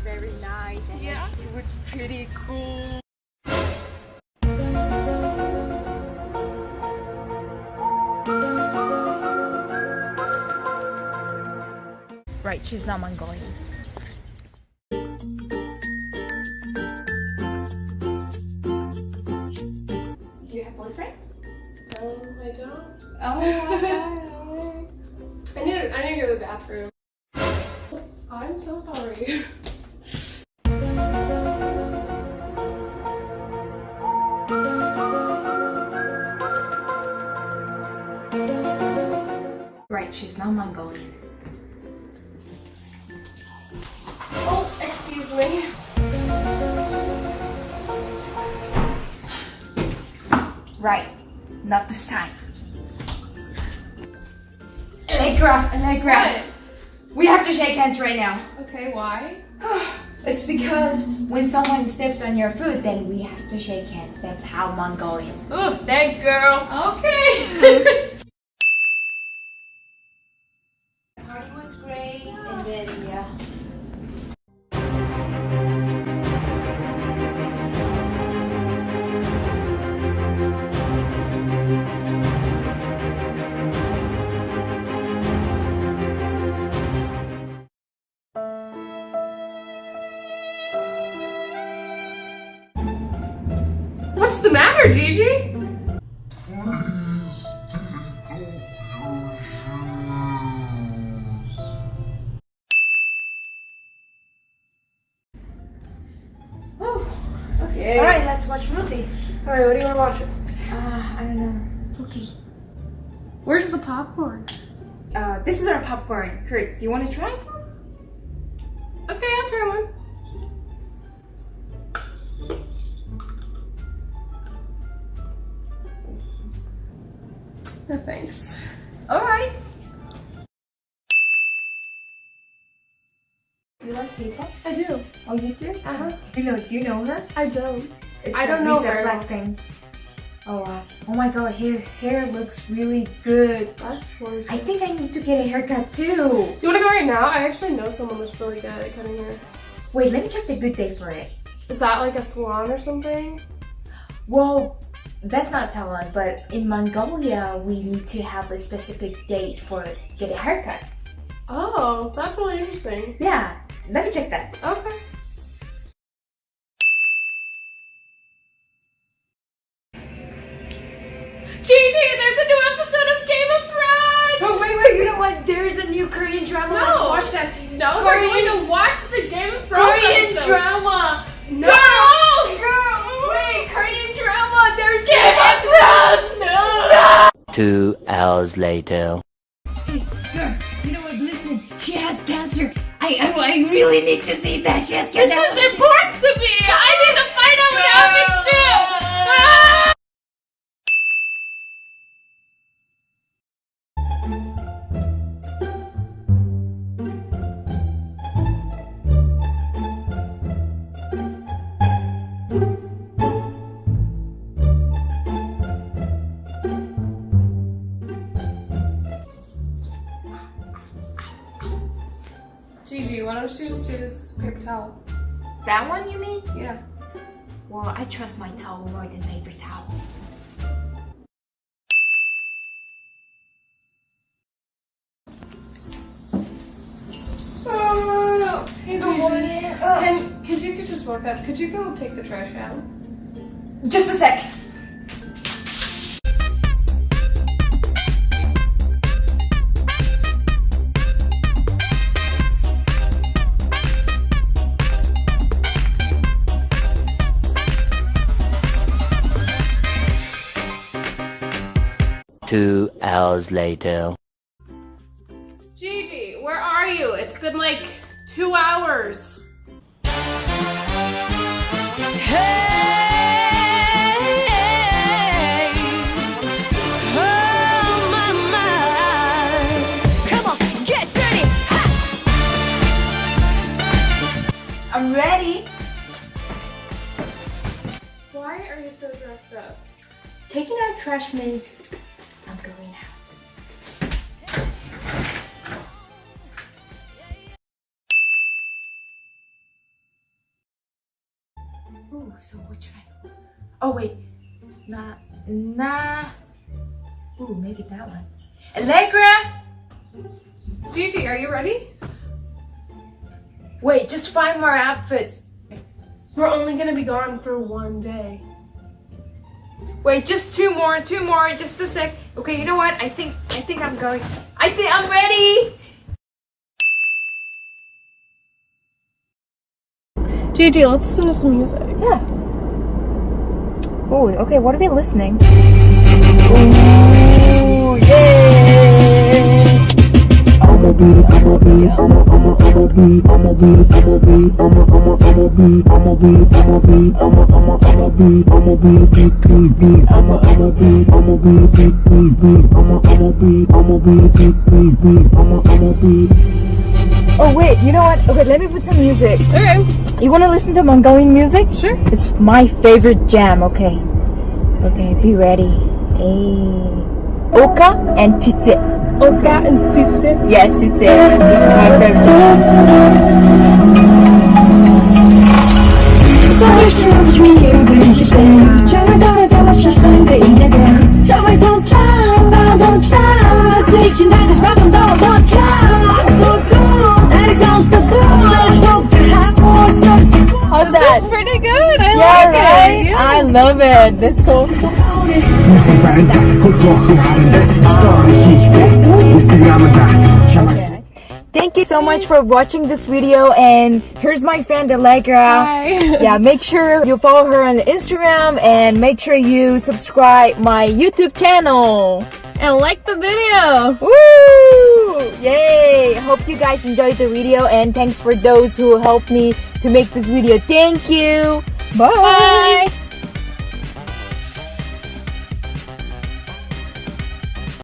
very nice and Yeah. it was pretty cool. Right, she's not Mongolian. Do you have a boyfriend? No, I don't. Oh my god. I need to go to the bathroom. I'm so sorry. Right, she's not Mongolian. Oh, excuse me. Right, not this time. Allegra, What? we have to shake hands right now. Okay, why? It's because when someone steps on your foot, then we have to shake hands. That's how Mongolians. Oh, that girl. Okay. The party was great, and then yeah. What's the matter, Gigi? Please take off your shoes. Okay. Alright, let's watch a movie. Alright, what do you want to watch? I don't know. Okay. Where's the popcorn? This is our popcorn. Kurt, do you want to try some? Okay, I'll try one. No thanks. Alright. You like K-pop? I do. Oh, you do? Uh-huh. Do you know her? I don't. It's I don't know Lisa her. Blackpink. Oh wow. Oh my god, hair looks really good. That's gorgeous. I think I need to get a haircut too. Do you want to go right now? I actually know someone that's really good at cutting hair. Wait, let me check the good day for it. Is that like a salon or something? Well, that's not salon, but in Mongolia, we need to have a specific date for get a haircut. Oh, that's really interesting. Yeah, let me check that. Okay. Gigi, there's a new episode of Game of Thrones! Oh wait, you know what? There's a new Korean drama. No. Let's watch that. No, Korean- we're going to watch the Game of Thrones Korean episode. drama. No! Girl, wait, Korean drama. There's Game of Thrones! No. 2 hours later. Hey, girl, you know what? Listen, she has cancer. I really need to see that she has This cancer. is important to me! I need to find out what happens to Ah! Gigi, why don't you just do this paper towel? That one, you mean? Yeah. Well, I trust my towel more than paper towel. Hey, good morning. Could you just walk up? Could you go take the trash out? Just a sec. Two hours later. Gigi, where are you? It's been like 2 hours. I'm ready. Why are you so dressed up? Taking out trash means I'm going out. So what should I? Oh wait, nah. Ooh, maybe that one. Allegra. Gigi, are you ready? Wait, just 5 more outfits. We're only gonna be gone for 1 day. Wait, just 2 more, just a sec. Okay, you know what? I think I'm going. I think I'm ready. Gigi, let's listen to some music. Yeah. Oh, okay. What are we listening? Ooh, yeah. I'ma be Oh wait, you know what? Okay, let me put some music. Okay. You wanna listen to Mongolian music? Sure. It's my favorite jam. Okay. Okay, be ready. Hey. Oka and Tite. Oka and Tite. Yeah, Tite. This is my favorite jam. How's that? That's pretty good. I Yeah, like right? it. Yeah. I love it. That's cool. Thank you so much for watching this video, and here's my friend Allegra. Hi. Yeah, make sure you follow her on Instagram and make sure you subscribe my YouTube channel. And like the video. Woo! Yay! Hope you guys enjoyed the video, and thanks for those who helped me to make this video. Thank you. Bye.